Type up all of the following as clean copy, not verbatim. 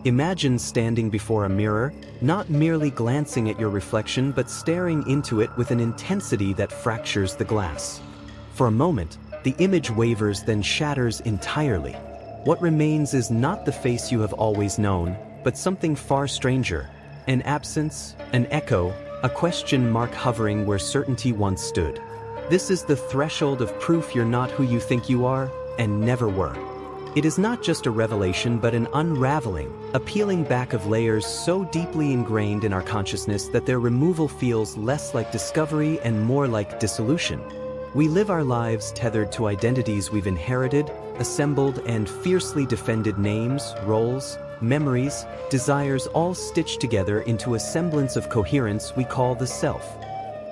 Imagine standing before a mirror, not merely glancing at your reflection but staring into it with an intensity that fractures the glass. For a moment, the image wavers then shatters entirely. What remains is not the face you have always known, but something far stranger. An absence, an echo, a question mark hovering where certainty once stood. This is the threshold of proof you're not who you think you are, and never were. It is not just a revelation but an unraveling, a peeling back of layers so deeply ingrained in our consciousness that their removal feels less like discovery and more like dissolution. We live our lives tethered to identities we've inherited, assembled, and fiercely defended names, roles, memories, desires all stitched together into a semblance of coherence we call the self.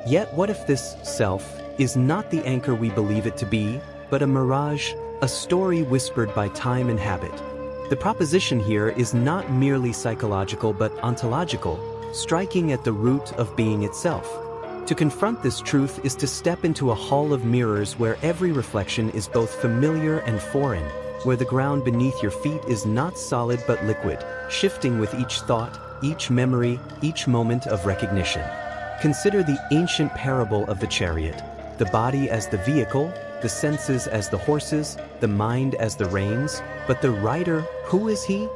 Yet what if this self is not the anchor we believe it to be, but a mirage, a story whispered by time and habit? The proposition here is not merely psychological but ontological, striking at the root of being itself. To confront this truth is to step into a hall of mirrors where every reflection is both familiar and foreign, where the ground beneath your feet is not solid but liquid, shifting with each thought, each memory, each moment of recognition. Consider the ancient parable of the chariot, the body as the vehicle, the senses as the horses, the mind as the reins, but the rider, who is he?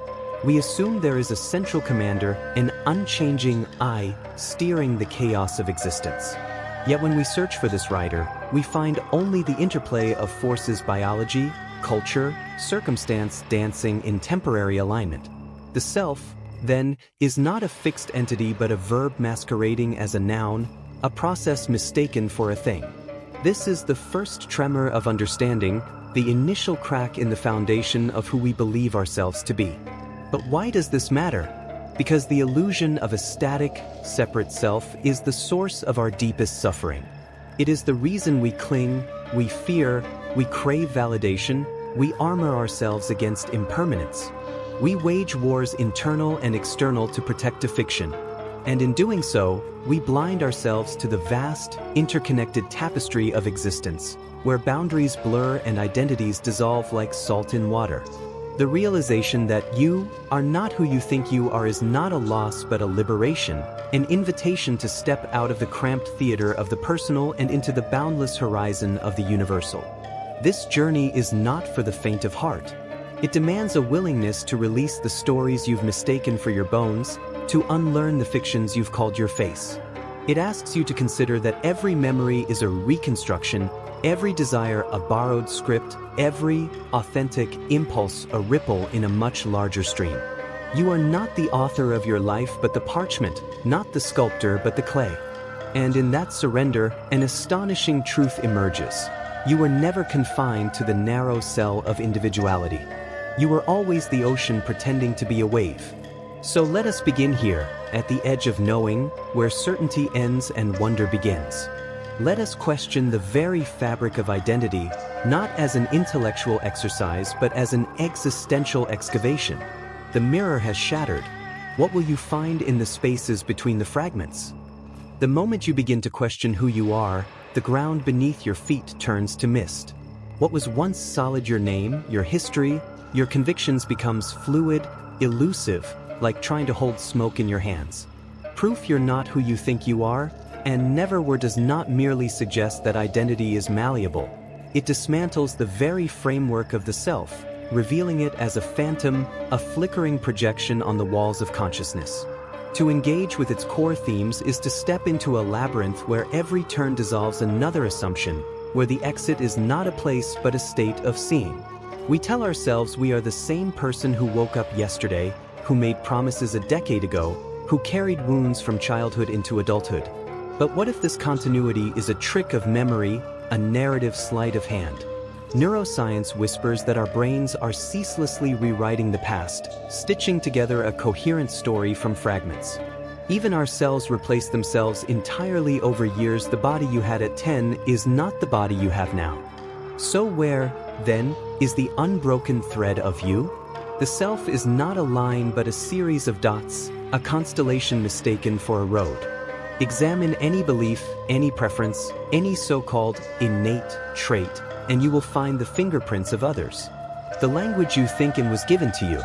We assume there is a central commander, an unchanging I, steering the chaos of existence. Yet when we search for this rider, we find only the interplay of forces: biology, culture, circumstance dancing in temporary alignment. The self, then, is not a fixed entity but a verb masquerading as a noun, a process mistaken for a thing. This is the first tremor of understanding, the initial crack in the foundation of who we believe ourselves to be. But why does this matter? Because the illusion of a static, separate self is the source of our deepest suffering. It is the reason we cling, we fear, we crave validation, we armor ourselves against impermanence. We wage wars internal and external to protect a fiction. And in doing so, we blind ourselves to the vast, interconnected tapestry of existence, where boundaries blur and identities dissolve like salt in water. The realization that you are not who you think you are is not a loss but a liberation, an invitation to step out of the cramped theater of the personal and into the boundless horizon of the universal. This journey is not for the faint of heart. It demands a willingness to release the stories you've mistaken for your bones, to unlearn the fictions you've called your face. It asks you to consider that every memory is a reconstruction, every desire a borrowed script, every authentic impulse a ripple in a much larger stream. You are not the author of your life but the parchment, not the sculptor but the clay. And in that surrender, an astonishing truth emerges. You were never confined to the narrow cell of individuality. You were always the ocean pretending to be a wave. So let us begin here, at the edge of knowing, where certainty ends and wonder begins. Let us question the very fabric of identity, not as an intellectual exercise but as an existential excavation. The mirror has shattered. What will you find in the spaces between the fragments? The moment you begin to question who you are, the ground beneath your feet turns to mist. What was once solid, your name, your history, your convictions, becomes fluid, elusive, like trying to hold smoke in your hands. Proof you're not who you think you are, and never were, does not merely suggest that identity is malleable. It dismantles the very framework of the self, revealing it as a phantom, a flickering projection on the walls of consciousness. To engage with its core themes is to step into a labyrinth where every turn dissolves another assumption, where the exit is not a place but a state of seeing. We tell ourselves we are the same person who woke up yesterday, who made promises a decade ago, who carried wounds from childhood into adulthood. But what if this continuity is a trick of memory, a narrative sleight of hand? Neuroscience whispers that our brains are ceaselessly rewriting the past, stitching together a coherent story from fragments. Even our cells replace themselves entirely over years. The body you had at 10 is not the body you have now. So where, then, is the unbroken thread of you? The self is not a line but a series of dots, a constellation mistaken for a road. Examine any belief, any preference, any so-called innate trait, and you will find the fingerprints of others. The language you think in was given to you.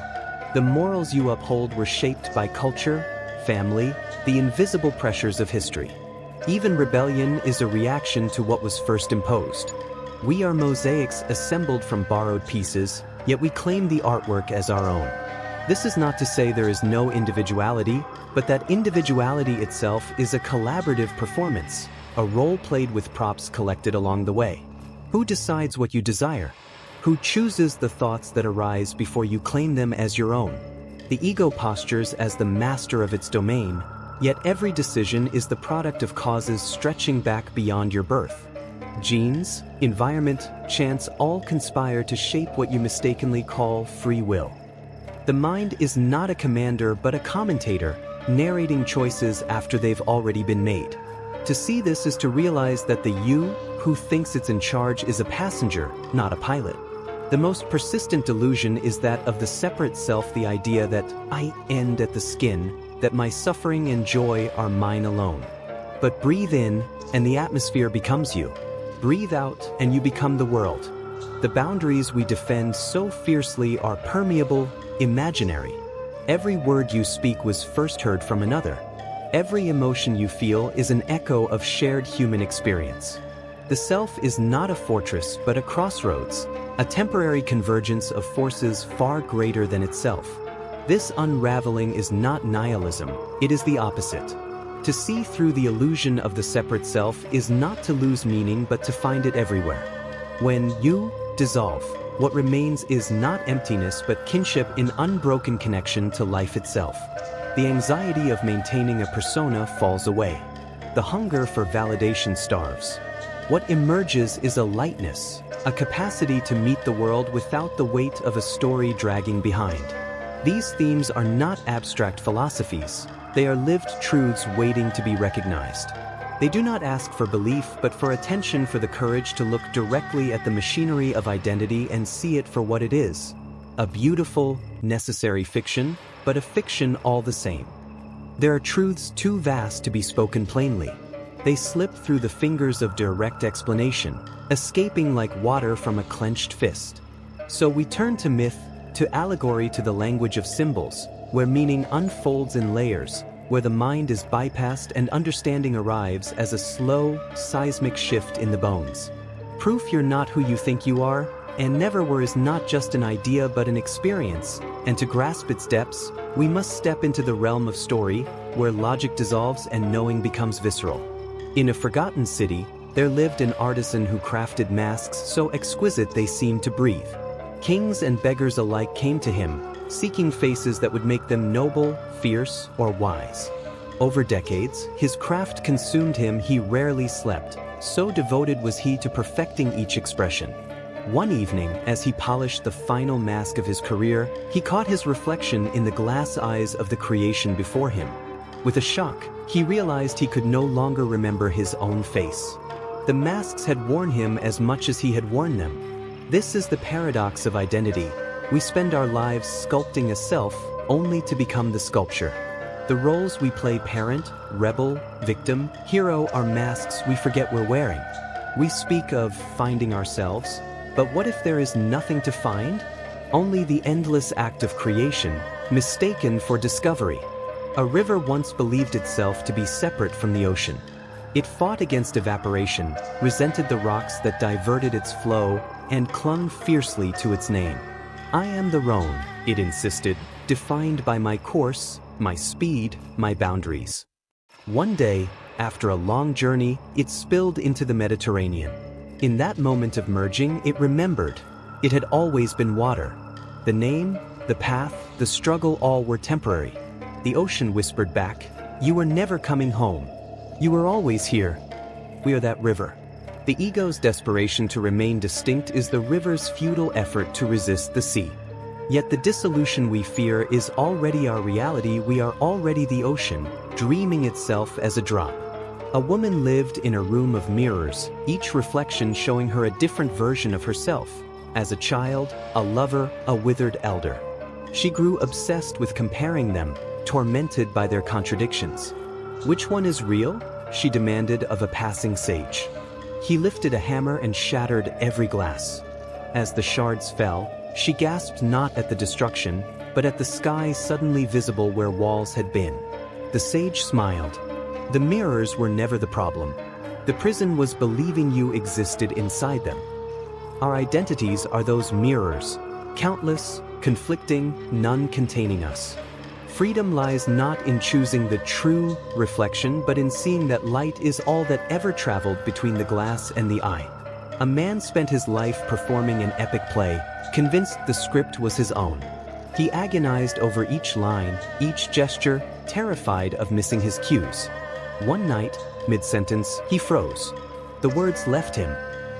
The morals you uphold were shaped by culture, family, the invisible pressures of history. Even rebellion is a reaction to what was first imposed. We are mosaics assembled from borrowed pieces, yet we claim the artwork as our own. This is not to say there is no individuality, but that individuality itself is a collaborative performance, a role played with props collected along the way. Who decides what you desire? Who chooses the thoughts that arise before you claim them as your own? The ego postures as the master of its domain, yet every decision is the product of causes stretching back beyond your birth. Genes, environment, chance all conspire to shape what you mistakenly call free will. The mind is not a commander but a commentator, narrating choices after they've already been made. To see this is to realize that the you who thinks it's in charge is a passenger, not a pilot. The most persistent delusion is that of the separate self, the idea that I end at the skin, that my suffering and joy are mine alone. But breathe in, and the atmosphere becomes you. Breathe out, and you become the world. The boundaries we defend so fiercely are permeable, imaginary. Every word you speak was first heard from another. Every emotion you feel is an echo of shared human experience. The self is not a fortress but a crossroads, a temporary convergence of forces far greater than itself. This unraveling is not nihilism, it is the opposite. To see through the illusion of the separate self is not to lose meaning but to find it everywhere. When you dissolve, what remains is not emptiness but kinship in unbroken connection to life itself. The anxiety of maintaining a persona falls away. The hunger for validation starves. What emerges is a lightness, a capacity to meet the world without the weight of a story dragging behind. These themes are not abstract philosophies, they are lived truths waiting to be recognized. They do not ask for belief but for attention, for the courage to look directly at the machinery of identity and see it for what it is. A beautiful, necessary fiction, but a fiction all the same. There are truths too vast to be spoken plainly. They slip through the fingers of direct explanation, escaping like water from a clenched fist. So we turn to myth, to allegory, to the language of symbols, where meaning unfolds in layers, where the mind is bypassed and understanding arrives as a slow, seismic shift in the bones. Proof you're not who you think you are, and never were, is not just an idea but an experience, and to grasp its depths, we must step into the realm of story, where logic dissolves and knowing becomes visceral. In a forgotten city, there lived an artisan who crafted masks so exquisite they seemed to breathe. Kings and beggars alike came to him, seeking faces that would make them noble, fierce, or wise. Over decades, his craft consumed him. He rarely slept, so devoted was he to perfecting each expression. One evening, as he polished the final mask of his career, he caught his reflection in the glass eyes of the creation before him. With a shock, he realized he could no longer remember his own face. The masks had worn him as much as he had worn them. This is the paradox of identity. We spend our lives sculpting a self, only to become the sculpture. The roles we play, parent, rebel, victim, hero, are masks we forget we're wearing. We speak of finding ourselves, but what if there is nothing to find? Only the endless act of creation, mistaken for discovery. A river once believed itself to be separate from the ocean. It fought against evaporation, resented the rocks that diverted its flow, and clung fiercely to its name. I am the Rhone, it insisted, defined by my course, my speed, my boundaries. One day, after a long journey, it spilled into the Mediterranean. In that moment of merging, it remembered. It had always been water. The name, the path, the struggle, all were temporary. The ocean whispered back, "You were never coming home. You were always here. We are that river." The ego's desperation to remain distinct is the river's futile effort to resist the sea. Yet the dissolution we fear is already our reality. We are already the ocean, dreaming itself as a drop. A woman lived in a room of mirrors, each reflection showing her a different version of herself. As a child, a lover, a withered elder. She grew obsessed with comparing them, tormented by their contradictions. Which one is real? She demanded of a passing sage. He lifted a hammer and shattered every glass. As the shards fell, she gasped not at the destruction, but at the sky suddenly visible where walls had been. The sage smiled. The mirrors were never the problem. The prison was believing you existed inside them. Our identities are those mirrors, countless, conflicting, none containing us. Freedom lies not in choosing the true reflection but in seeing that light is all that ever traveled between the glass and the eye. A man spent his life performing an epic play, convinced the script was his own. He agonized over each line, each gesture, terrified of missing his cues. One night, mid-sentence, he froze. The words left him.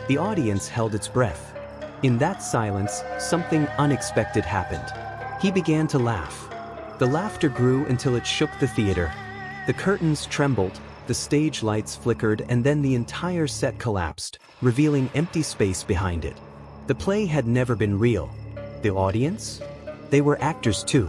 The audience held its breath. In that silence, something unexpected happened. He began to laugh. The laughter grew until it shook the theater. The curtains trembled, the stage lights flickered, and then the entire set collapsed, revealing empty space behind it. The play had never been real. The audience? They were actors too.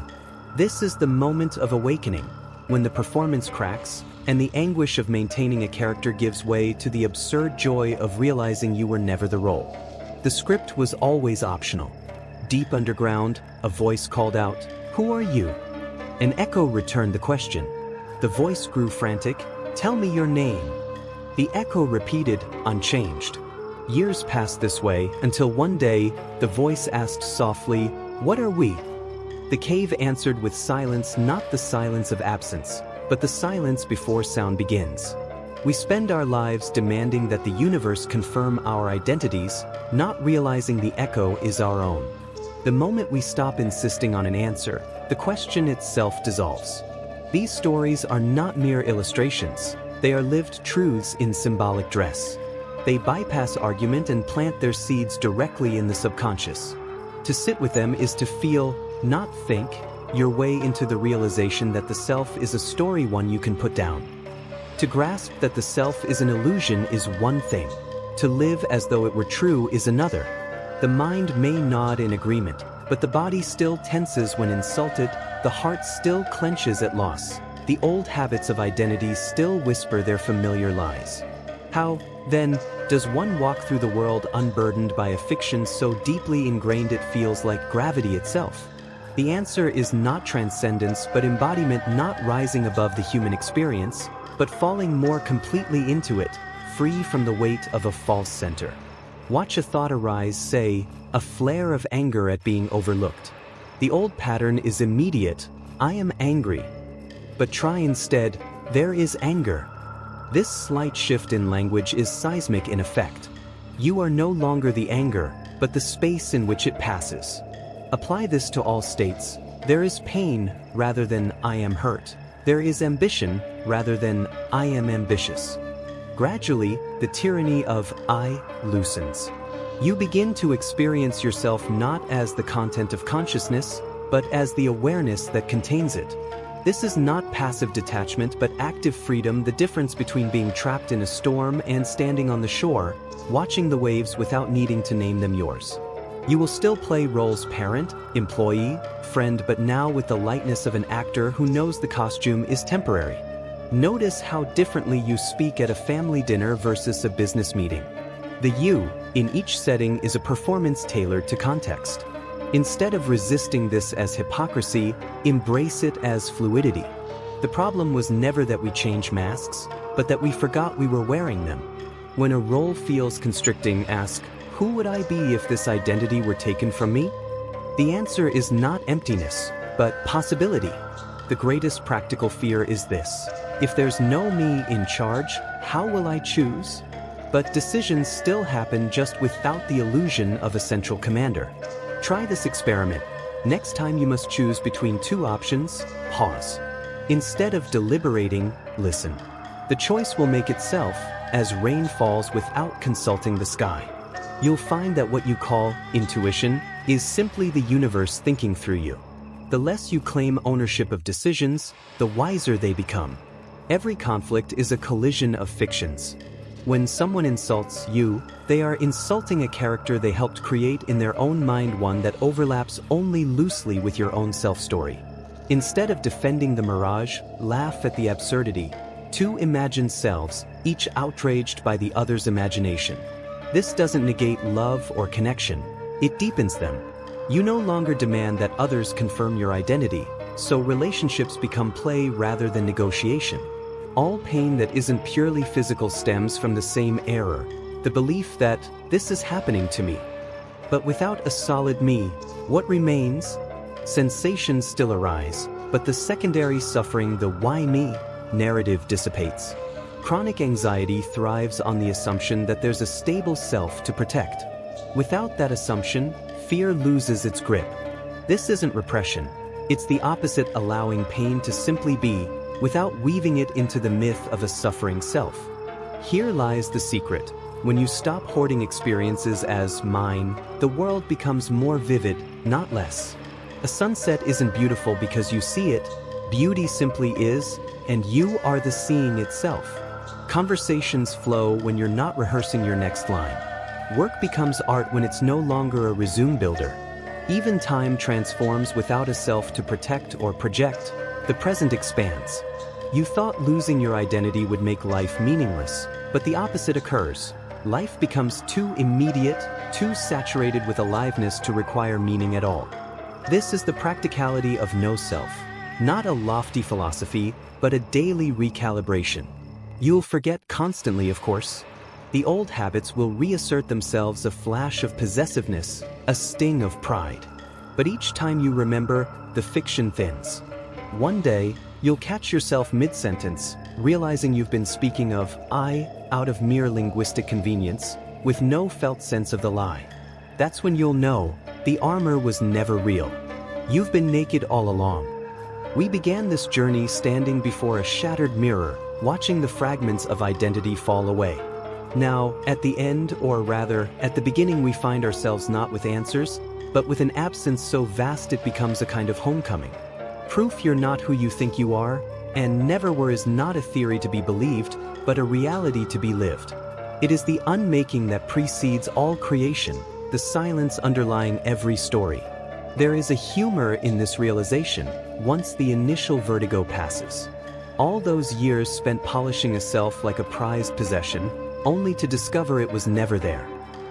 This is the moment of awakening, when the performance cracks, and the anguish of maintaining a character gives way to the absurd joy of realizing you were never the role. The script was always optional. Deep underground, a voice called out, "Who are you?" An echo returned the question. The voice grew frantic, "Tell me your name." The echo repeated, unchanged. Years passed this way until one day, the voice asked softly, "What are we?" The cave answered with silence, not the silence of absence, but the silence before sound begins. We spend our lives demanding that the universe confirm our identities, not realizing the echo is our own. The moment we stop insisting on an answer, the question itself dissolves. These stories are not mere illustrations, they are lived truths in symbolic dress. They bypass argument and plant their seeds directly in the subconscious. To sit with them is to feel, not think, your way into the realization that the self is a story one you can put down. To grasp that the self is an illusion is one thing. To live as though it were true is another. The mind may nod in agreement, but the body still tenses when insulted, the heart still clenches at loss. The old habits of identity still whisper their familiar lies. How, then, does one walk through the world unburdened by a fiction so deeply ingrained it feels like gravity itself? The answer is not transcendence but embodiment, not rising above the human experience, but falling more completely into it, free from the weight of a false center. Watch a thought arise, say, a flare of anger at being overlooked. The old pattern is immediate, I am angry. But try instead, there is anger. This slight shift in language is seismic in effect. You are no longer the anger, but the space in which it passes. Apply this to all states. There is pain rather than I am hurt. There is ambition rather than I am ambitious. Gradually, the tyranny of I loosens. You begin to experience yourself not as the content of consciousness, but as the awareness that contains it. This is not passive detachment but active freedom, the difference between being trapped in a storm and standing on the shore, watching the waves without needing to name them yours. You will still play roles: parent, employee, friend, but now with the lightness of an actor who knows the costume is temporary. Notice how differently you speak at a family dinner versus a business meeting. The you, in each setting, is a performance tailored to context. Instead of resisting this as hypocrisy, embrace it as fluidity. The problem was never that we changed masks, but that we forgot we were wearing them. When a role feels constricting, ask, who would I be if this identity were taken from me? The answer is not emptiness, but possibility. The greatest practical fear is this: if there's no me in charge, how will I choose? But decisions still happen, just without the illusion of a central commander. Try this experiment. Next time you must choose between two options, pause. Instead of deliberating, listen. The choice will make itself, as rain falls without consulting the sky. You'll find that what you call intuition is simply the universe thinking through you. The less you claim ownership of decisions, the wiser they become. Every conflict is a collision of fictions. When someone insults you, they are insulting a character they helped create in their own mind, one that overlaps only loosely with your own self-story. Instead of defending the mirage, laugh at the absurdity. Two imagined selves, each outraged by the other's imagination. This doesn't negate love or connection, it deepens them. You no longer demand that others confirm your identity, so relationships become play rather than negotiation. All pain that isn't purely physical stems from the same error, the belief that this is happening to me. But without a solid me, what remains? Sensations still arise, but the secondary suffering, the why me narrative, dissipates. Chronic anxiety thrives on the assumption that there's a stable self to protect. Without that assumption, fear loses its grip. This isn't repression. It's the opposite, allowing pain to simply be, without weaving it into the myth of a suffering self. Here lies the secret. When you stop hoarding experiences as mine, the world becomes more vivid, not less. A sunset isn't beautiful because you see it. Beauty simply is, and you are the seeing itself. Conversations flow when you're not rehearsing your next line. Work becomes art when it's no longer a resume builder. Even time transforms without a self to protect or project. The present expands. You thought losing your identity would make life meaningless, but the opposite occurs. Life becomes too immediate, too saturated with aliveness to require meaning at all. This is the practicality of no self. Not a lofty philosophy, but a daily recalibration. You'll forget constantly, of course. The old habits will reassert themselves, a flash of possessiveness, a sting of pride. But each time you remember, the fiction thins. One day, you'll catch yourself mid-sentence, realizing you've been speaking of I out of mere linguistic convenience, with no felt sense of the lie. That's when you'll know the armor was never real. You've been naked all along. We began this journey standing before a shattered mirror, watching the fragments of identity fall away. Now, at the end, or rather, at the beginning, we find ourselves not with answers, but with an absence so vast it becomes a kind of homecoming. Proof you're not who you think you are, and never were, is not a theory to be believed, but a reality to be lived. It is the unmaking that precedes all creation, the silence underlying every story. There is a humor in this realization, once the initial vertigo passes. All those years spent polishing a self like a prized possession, only to discover it was never there.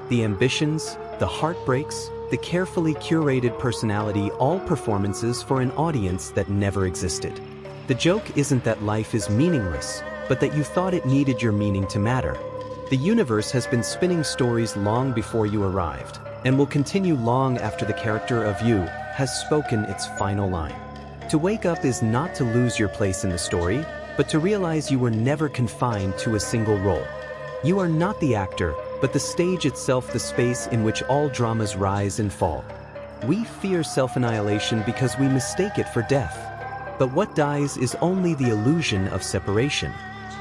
The ambitions, the heartbreaks, the carefully curated personality, all performances for an audience that never existed. The joke isn't that life is meaningless, but that you thought it needed your meaning to matter. The universe has been spinning stories long before you arrived, and will continue long after the character of you has spoken its final line. To wake up is not to lose your place in the story, but to realize you were never confined to a single role. You are not the actor, but the stage itself, the space in which all dramas rise and fall. We fear self-annihilation because we mistake it for death. But what dies is only the illusion of separation.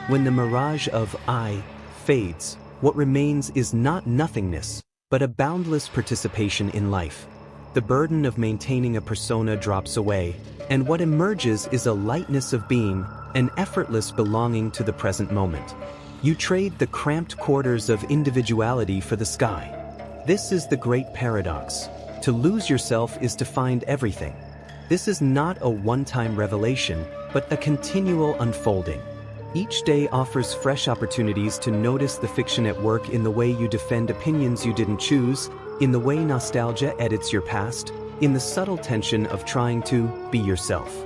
When the mirage of I fades, what remains is not nothingness, but a boundless participation in life. The burden of maintaining a persona drops away, and what emerges is a lightness of being, an effortless belonging to the present moment. You trade the cramped quarters of individuality for the sky. This is the great paradox. To lose yourself is to find everything. This is not a one-time revelation, but a continual unfolding. Each day offers fresh opportunities to notice the fiction at work, in the way you defend opinions you didn't choose, in the way nostalgia edits your past, in the subtle tension of trying to be yourself.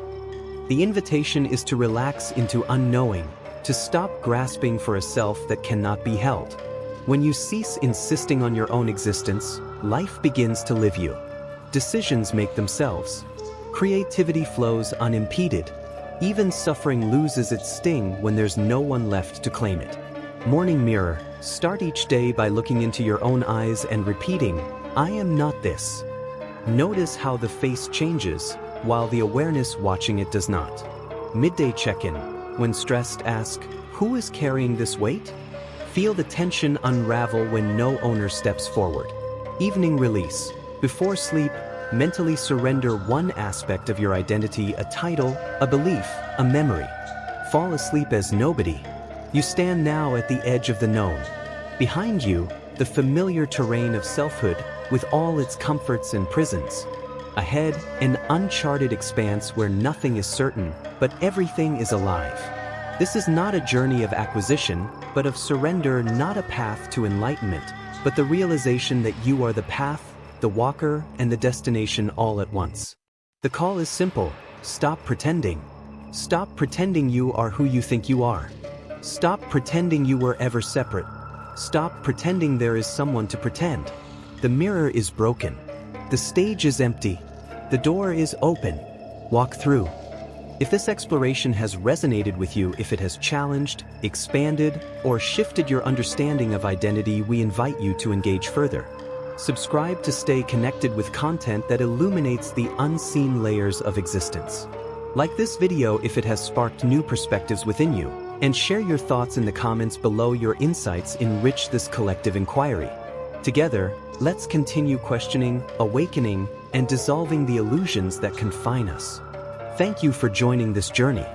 The invitation is to relax into unknowing, to stop grasping for a self that cannot be held. When you cease insisting on your own existence, life begins to live you. Decisions make themselves. Creativity flows unimpeded. Even suffering loses its sting when there's no one left to claim it. Morning mirror, start each day by looking into your own eyes and repeating, I am not this. Notice how the face changes, while the awareness watching it does not. Midday check-in. When stressed, ask, who is carrying this weight? Feel the tension unravel when no owner steps forward. Evening release. Before sleep, mentally surrender one aspect of your identity, a title, a belief, a memory. Fall asleep as nobody. You stand now at the edge of the known. Behind you, the familiar terrain of selfhood, with all its comforts and prisons. Ahead, an uncharted expanse where nothing is certain, but everything is alive. This is not a journey of acquisition, but of surrender, not a path to enlightenment, but the realization that you are the path, the walker, and the destination all at once. The call is simple: stop pretending. Stop pretending you are who you think you are. Stop pretending you were ever separate. Stop pretending there is someone to pretend. The mirror is broken. The stage is empty. The door is open. Walk through. If this exploration has resonated with you, if it has challenged, expanded, or shifted your understanding of identity, we invite you to engage further. Subscribe to stay connected with content that illuminates the unseen layers of existence. Like this video if it has sparked new perspectives within you, and share your thoughts in the comments below. Your insights enrich this collective inquiry. Together, let's continue questioning, awakening, and dissolving the illusions that confine us. Thank you for joining this journey.